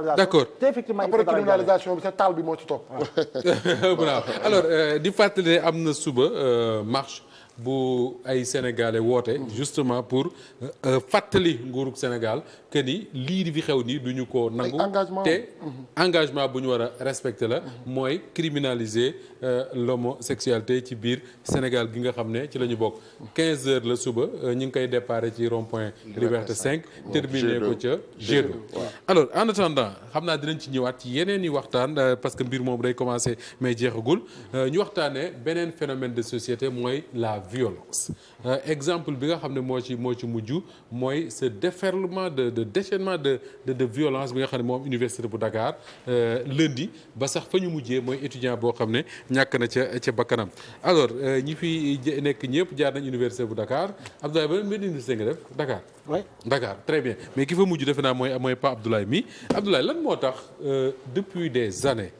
d'accord te effectivement après criminalisation bi sa taal bi moo ci topp. bravo alors di fàttali ne am na suba marche bu ay sénégalais woote justement pour fàttali nguurug Sénégal que ni lii di fi xew nii du ñu ko nangu te engagement bu ñu war a respecter la mooy criminaliser l'homosexualité ci biir Sénégal gi nga xam ne ci la ñu bokk 15 heures la suba ñu ngi koy déparé ci rond-point Liberté 5 terminé ko ca G2 alors en attendant xam naa dinañ ci ñëwaat ci yeneen i waxtaan parce que mbir moom day commencé mais jeexagul ñu waxtaanee beneen phénomène de société mooy la violence exemple bi nga xam ne moo ci mujj mooy ce déferlement de déchaînement de violence bi nga xam ne moom université bu Dakar lundi ba sax fa ñu mujjee mooy étudiant boo xam ne ñàkk na ca bakkanam alors ñi fi nekk ñëpp jaar nañ université bu Dakar Abdoulaye ba benn université nga def Dakar. oui Dakar très bien mais ki fa mujj defe naa mooy Pa Abdoulaye mi Abdoulaye lan moo tax depuis des années.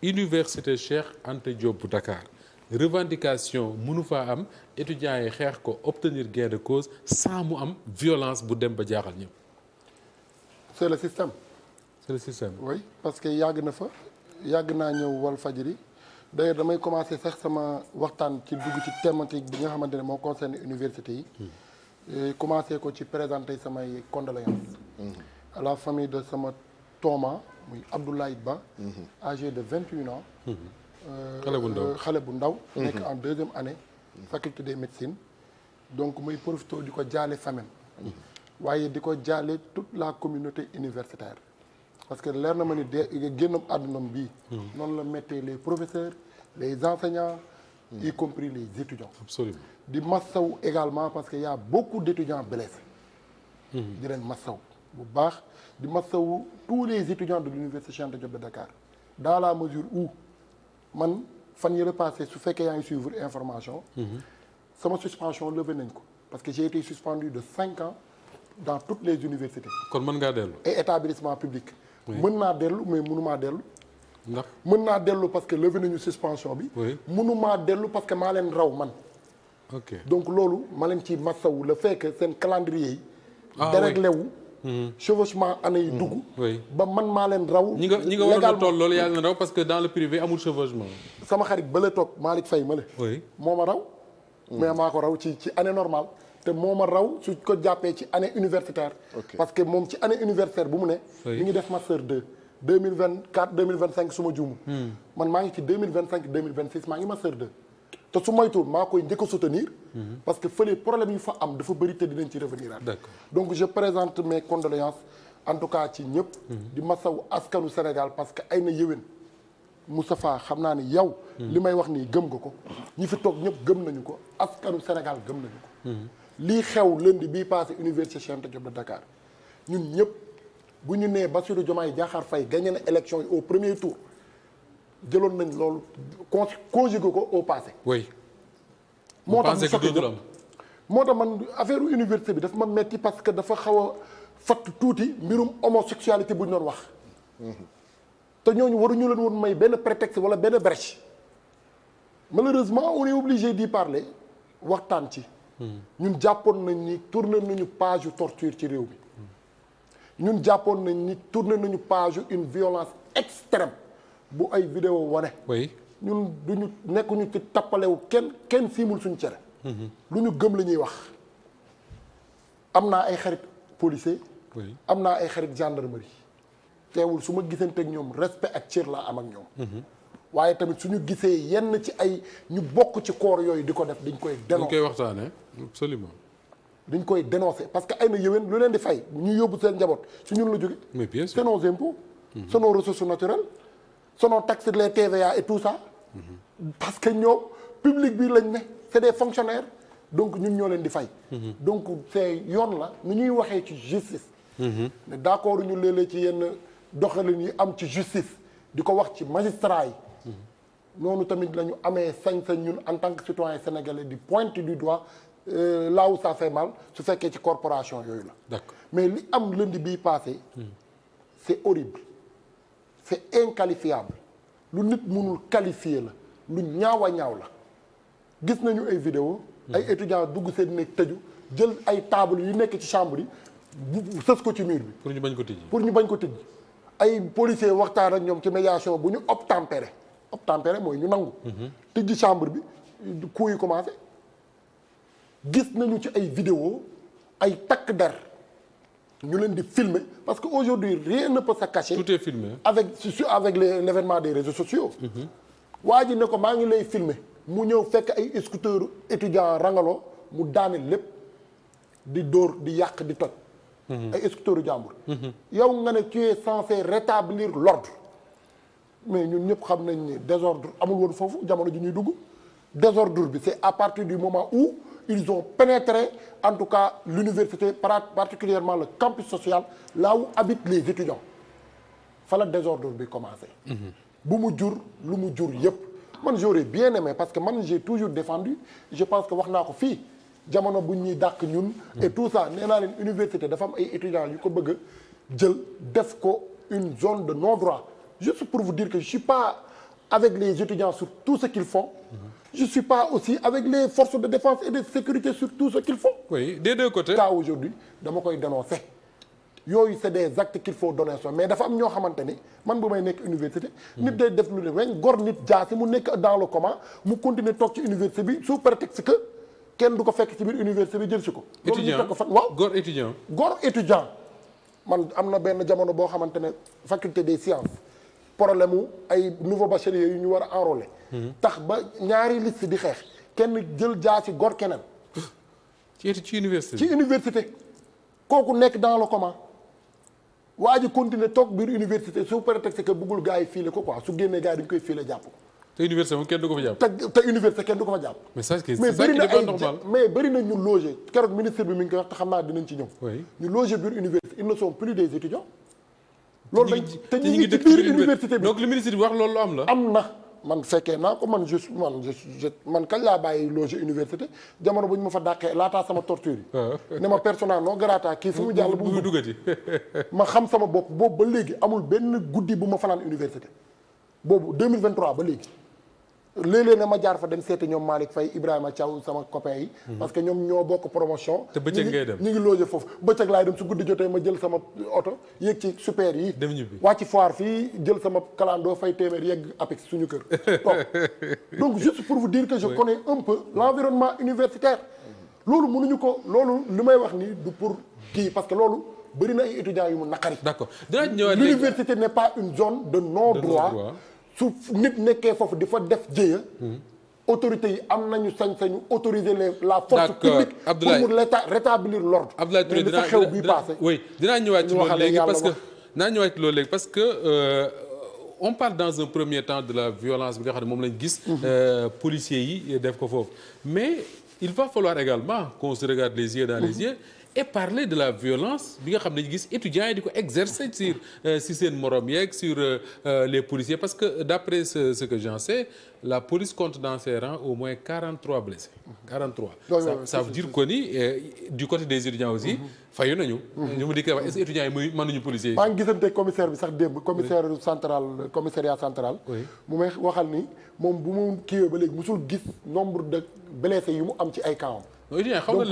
université Cheikh Anta Diop bu Dakar. revendication mënu faa am étudiants yi xeex ko obtenir gain de cause sans mu am violence bu dem ba jaaxal ñëpp. c'est le système. c'est le système. oui parce que yàgg na fa yàgg naa ñëw Walfadjri d'ailleurs damay commencer sax sama waxtaan ci dugg ci thématique bi nga xamante ne moo concerne université yi. commencer ko ci présenter samay condoléances. à la famille de sama tooma muy Abdoulaye Ba. âgé de 21 ans. xale bu ndaw nekk en deuxième année faculté des médecines donc muy profité di ko jaale famem waaye di ko jaale toute la communauté universitaire parce que leer na ma ni de génnam àddunam bii noonu la mettee les professeurs les enseignants y compris les étudiants absolument di massaw également parce que y a beaucoup d'étudiants blessés di leen massaw bu baax di massaw tous les étudiants de l'université Cheikh Anta Diop de Dakar dans la mesure où man fan yële passé su fekkee yaa ngi suivre information sama suspension levé nañ ko parce que j'ai été suspendu de 5 ans dans toutes les universités kon mën ngaa dellu et établissement public mën naa dellu mais mënumaa dellu ndax mën naa dellu parce que levé nañu suspension bi mënumaa dellu parce que maa leen raw man ok donc loolu ma leen ci massawu le fait que seen calendrier yi déréglé wu chevauchement année yi dugg ba man maa leen raw ñi nga waroon a toll loolu yaa leen raw parce que dans le privé amul chevauchement sama xarit ba la toog Malick Faye ma la moo ma raw mais maa ko raw ci année normale te moo ma raw su ko jàppee ci année universitaire parce que moom ci année universitaire bu mu ne mi ngi def master 2 2024 2025 su ma juumul man maa ngi ci 2025 2026 maa ngi master 2 te su moytuwul maa koy njëkk a soutenir parce que fële problème yu fa am dafa bëri te dinañ ci revenir donc je présente mes condoléances en tout cas ci ñëpp di masawu askanu Sénégal parce que ay na yéwén Moustapha xam naa ni yow li may wax nii gëm nga ko ñi fi toog ñëpp gëm nañu ko askanu Sénégal gëm nañu ko lii xew lundi bii passé université Cheikh Anta Diop de Dakar ñun ñëpp bu ñu nee Bassirou Diomaye Diakhar Faye gagné na élection yi au premier tour jëloon nañ loolu conjugué ko au passé moo tax mu sotti moo tax man affaire université bi dafa ma metti parce que dafa xaw a fatt tuuti mbirum homosexualité bu ñu doon wax te ñooñu waruñu leen woon may benn prétexte wala benn brèche malheureusement on est obligé d'y parler waxtaan ci ñun jàppoon nañ ni tourné nañu page yu torture ci réew mi ñun jàppoon nañ ni tourné nañu page une violence extrême bu ay vidéo wane ñun duñu nekkuñu ci tappalewu kenn siimul suñu cere lu ñu gëm la ñuy wax am naa ay xarit policier am naa ay xarit gendarmerie teewul su ma gisante ak ñoom respect ak cër laa am ak ñoom waaye tamit suñu gisee yenn ci ay ñu bokk ci corps yooyu di ko def dañ koy dénoncer dañ koy waxtaanee absolument dañ koy dénoncer parce que ay na yëwén lu leen di fay ñu yóbbu seen njaboot su ñun la jóge mais bien sûr c'est nos impôts c'est nos ressources naturelles c'est nos taxes les TVA et tout ça parce que ñoom public bi lañ ne c'est des fonctionnaires donc ñun ñoo leen di fay donc c'est yoon la nu ñuy waxee ci justice ne d'accord ñu léeg-léeg ci yenn doxalin yi am ci justice di ko wax ci magistrat yi noonu tamit la ñu amee sañ-sañ ñun en tant que citoyen sénégalais di pointer du doigt là où ça fait mal su fekkee ci corporation yooyu la d'accord mais li am lundi bii passé c'est horrible c'est inqualifiable lu nit mënul qualifier la lu ñaaw a ñaaw la gis nañu ay vidéo ay étudiants dugg seen nekk tëju jël ay table yi nekk ci chambre yi sës ko ci mur bi pour ñu bañ ko tijji pour ñu bañ ko tijji ay policiers waxtaan ak ñoom ci médiation bu ñu obtempéré mooy ñu nangu. tëjji chambre bi coup yi commencé. gis nañu ci ay vidéo ay takk der ñu leen di filmer parce que aujourd'hui rien ne peut se cacher. tout est filmé. avec l'événement des réseaux sociaux. waa ji ne ko maa ngi lay filmer mu ñëw fekk ay scooter étudiant rangaloo mu daane lépp di dóor di yàq di toj. ay scooter jàmbur. yow nga ne tu es censé rétablir l'ordre mais ñun ñëpp xam nañ ni désordre amul woon foofu jamono ji ñuy dugg désordre bi c'est à partir du moment où ils ont pénétré en tout cas l'université particulièrement le campus social là où habitent les étudiants fa la désordre bi commencé. bu mu jur lu mu jur yëpp man j'aurais bien aimé parce que man j'ai toujours défendu je pense que wax naa ko fii jamono bu ñuy dàq ñun. et tout ça nee naa leen université dafa am ay étudiants yu ko bëgg a jël def ko une zone de non-droit juste pour vous dire que je suis pas avec les étudiants sur tout ce qu'ils font. Je suis pas aussi avec les forces de défense et de sécurité sur tout ce qu'ils font. Oui, des deux côtés. Cas aujourd'hui dama koy dénoncer yooyu c'est des actes qu'il faut donner son mais dafa am ñoo xamante ni man bu may nekk université. nit day def lu ne weñ gor nit jaasi mu nekk dans le coma mu continuer toog ci université bi sous prétexte que kenn du ko fekk ci biir université bi jël si ko. loolu ñu teg ko fan waaw gor étudiant. gor étudiant man am na benn jamono boo xamante ne faculté des sciences problème mu ay nouveaux bacheliers yu ñu war a enrôler. tax ba ñaari liste di xeex kenn jël jaasi gor keneen. ci université. ci université kooku nekk dans le coma. waa ji continuer toog biir université sous prétexte que bëggul gars yi fiile ko quoi su génnee gars yi dañu koy fiile jàpp ko. te université moom kenn du ko fa jàpp. te université kenn du ko fa jàpp. mais ça c'est bëri na pas normal. mais bëri na ñu loger keroog ministre bi mi ngi koy wax te xam naa dinañ ci ñëw. oui ñu loger biir université ils ne sont plus des étudiants. loolu lañ te ñu ngi ci dëkk biir université bi donc le ministre bi wax loolu am la. am na man fekkee naa ko man man kañ laa bàyyi loger université jamono bu ñu ma fa dàqee laataa sama torture yi. ne ma persona non grata kii fu mu jàll bu mu duggati. ma xam sama bopp boobu ba léegi amul benn guddi bu ma fanaan université boobu 2023 ba léegi. léeg-léeg ne ma jaar fa dem seeti ñoom Malick Faye Ibrahima Thiaw sama copain yi. parce que ñoom ñoo bokk promotion. te bëccëg ngay dem ñu ngi loger foofu bëccëg laay dem su guddi jotee ma jël sama oto yéeg ci super yi. dem ñibbi wàcc foire fii jël sama kalandoo fay téeméer yegg Apex suñu kër toog donc juste pour vous dire que je connais un peu l'environnement universitaire. loolu mënuñu ko loolu li may wax ni du pour kii parce que loolu bëri na ay étudiants yu mu naqari. d'accord dinaa ñëwaat l'université n'est pas une zone de non-droit. su nit nekkee foofu di fa def jéeya. autorités yi am nañu sañ-sañu autoriser la force publique pour mu rétablir l'ordre. Abdoulaye Touré mais li fa xew bii passé. oui dinaa ñëwaat ci loolu léegi parce que on parle dans un premier temps de la violence bi nga xam ne moom lañ gis. policiers yi def ko foofu mais il va falloir également qu'on se regarde les yeux dans les yeux. et parler de la violence bi nga xam ne gis étudiants yi di ko exercer sur si seen morom yeeg sur les policiers parce que d'après ce que j'en sais la police compte dans ses rangs au moins 43 blessés. 43. ça veut dire que ni du côté des étudiants aussi. fayu nañu. ñu mu di ko wax est-ce que étudiants yi mënuñu policiers yi. maa ngi gisante commissaire bi sax démb. commissaire central commissariat central. mu may waxal ni moom bu mu kiiwee ba léegi musul gis nombre de blessés yu mu am ci ay camps. donc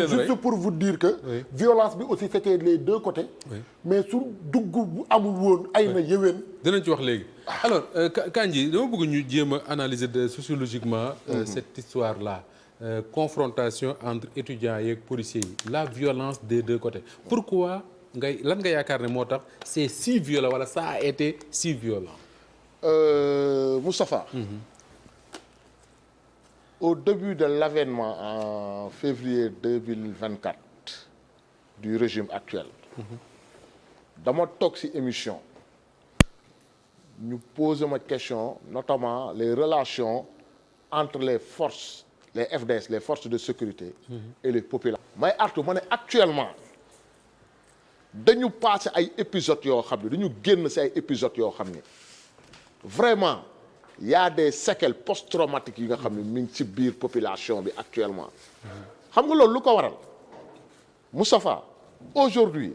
juste pour vous dire que violence bi aussi c'était les deux côtés. mais su dugg bu amul woon ay na yéwén. dinañ ci wax léegi alors Kandji dama bëgg ñu jéem a analyser sociologiquement cette histoire là confrontation entre étudiants yeeg policiers yi la violence des deux côtés pourquoi lan nga yaakaar ne moo tax c'est si violent wala ça a été si violent. Moustapha. Au début de l'avènement en février 2024 du régime actuel dama toog ci émission ñu poser ma question notamment les relations entre les forces les FDS les forces de sécurité et les populations may artu ma ne actuellement dañu passé ay épisodes yoo xam ne dañu génn ci ay épisodes yoo xam ne vraiment il y a des séquelles post-traumatiques yi nga xam ne mi ngi ci biir population bi actuellement xam nga loolu lu ko waral Moustapha aujourd'hui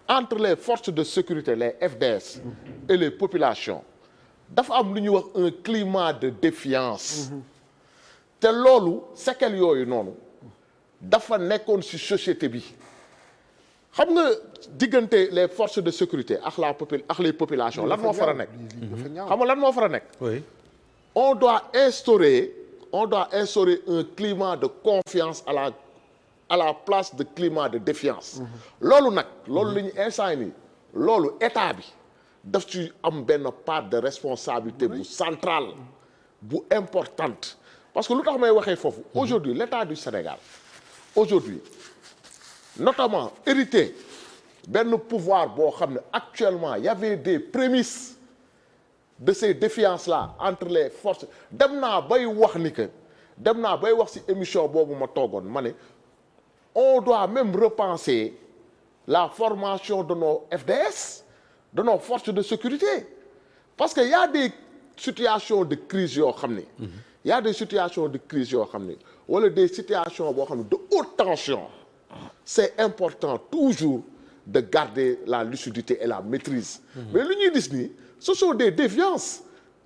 entre les forces de sécurité les FDS et les populations dafa am lu ñuy wax un climat de défiance te loolu séquelles yooyu noonu dafa nekkoon ci société bi xam nga diggante les forces de sécurité ak les populations lan moo fara nekk. xam nga lan moo fara nekk. oui. on doit instaurer un climat de confiance à la place de climat de défiance. loolu nag loolu la ñu instant nii loolu état bi daf ci am benn part de responsabilité bu centrale bu importante parce que lu tax may waxee foofu. aujourd'hui l'état du Sénégal aujourd'hui notamment hérité benn pouvoir boo xam ne actuellement il y avait des prémices de ces défiances-là entre les forces dem naa bay wax ci émission boobu ma toogoon ma ne on doit même repenser la formation de nos FDS de nos forces de sécurité parce que y a des situations de crise yoo xam ne y a des situations de crise yoo xam ne wala des situations boo xam ne de haute tension c'est important toujours de garder la lucidité et la maîtrise mais lu ñuy gis nii ce sont des déviances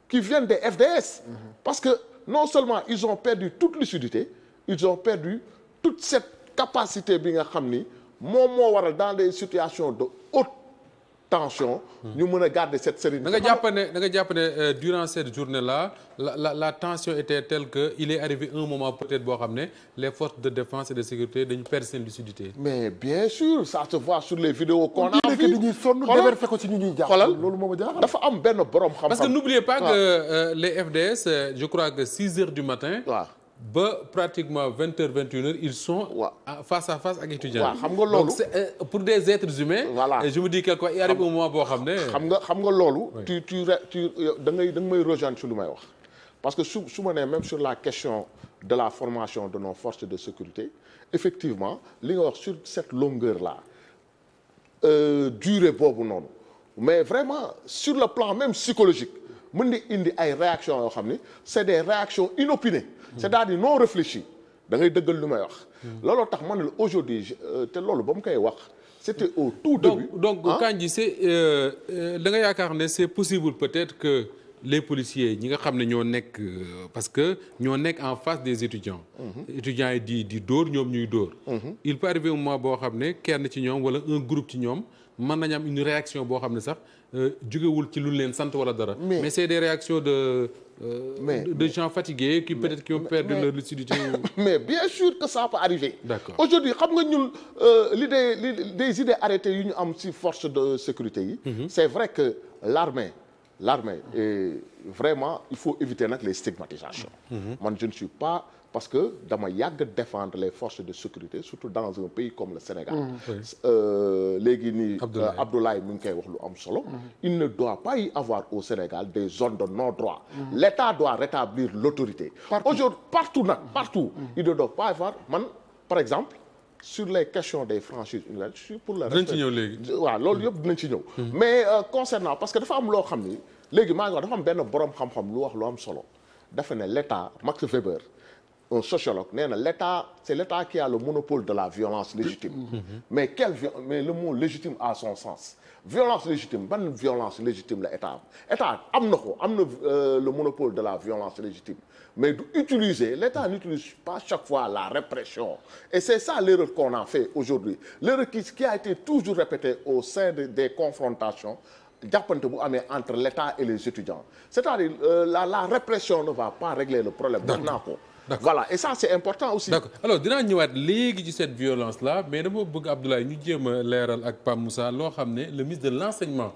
qui viennent des FDS parce que non seulement ils ont perdu toute lucidité ils ont perdu toute cette capacité bi nga xam ni moom moo waral dans des situations de haute tension ñu mën a garder cette sérénité. da nga jàpp ne durant cette journée là la tension était telle que il est arrivé un moment peut-être boo xam ne les forces de défense et de sécurité dañu perdre seen lucidité. mais bien sûr ça se voit sur les vidéos qu'on a vu. dañuy sonn déversé ko ci ñu ñuy jàpp. loolu moo ma jaaxal dafa am benn borom xam-xam. parce que n'oubliez pas que les FDS je crois que 6 heures du matin. waaw. ba pratiquement 20h 21h ils sont. face à face ak étudiants. waaw xam nga loolu donc c'est pour des êtres humains. voilà et je me dis quelque part il arrive un moment boo xam ne. xam nga loolu. tu da ngay may rejoindre sur lu may wax. parce que su ma nee même sur la question de la formation de nos forces de sécurité effectivement li nga wax sur cette longueur là durée boobu noonu mais vraiment sur le plan même psychologique mën di indi ay réactions yoo xam ni c'est des réactions inopinées. c'est-à-dire non réfléchi da ngay dëggal lu may wax. looloo tax man la aujourd'hui te loolu ba mu koy wax c'était au tout début. donc Kandji c'est da nga yaakaar ne c'est possible peut-être que les policiers ñi nga xam ne ñoo nekk parce que ñoo nekk en face des étudiants. étudiants yi di dóor ñoom ñuy dóor. il peut arriver un moment boo xam ne kenn ci ñoom wala un groupe ci ñoom mën nañu am une réaction boo xam ne sax jugewul ci lu leen sant wala dara. mais c'est des réactions de gens fatigués qui peut-être qui ont perdu leur lucidité. mais bien sûr que ça peut arriver. D'accord. Aujourd'hui xam nga ñun des idées arrêtées yu ñu am ci force de sécurité yi. C'est vrai que l'armée est vraiment il faut éviter nag les stigmatisations. man je ne suis pas parce que dama yàgg défendre les forces de sécurité surtout dans un pays comme le Sénégal. léegi nii Abdoulaye mi ngi koy wax lu am solo. il ne doit pas y avoir au Sénégal des zones de non-droit. L'État doit rétablir l'autorité. Aujourd'hui partout il ne doit pas y avoir man par exemple sur les questions des franchises universitaires je suis pour le respect. dinañ ci ñëw léegi. waaw loolu yëpp dinañ ci ñëw. mais concernant parce que dafa am loo xam ni léegi maa ngi wax dafa am benn borom xam-xam lu wax lu am solo dafa ne l'État Max Weber un sociologue nee na l'État c'est l'État qui a le monopole de la violence légitime. mais le mot légitime a son sens. violence légitime ban violence légitime la État am na le monopole de la violence légitime mais l'État n'utilise pas chaque fois la répression et c'est ça l'erreur qu'on a fait aujourd'hui l'erreur qui a été toujours répétée au sein des confrontations jàppante bu amee entre l'État et les étudiants c'est-à-dire la répression ne va pas régler le problème. D'accord. Voilà et ça c'est important aussi. D'accord alors dinaa ñëwaat léegi ci cette violence là mais dama bëgg Abdoulaye ñu jéem a leeral ak Pape Moussa loo xam ne le ministre de l'enseignement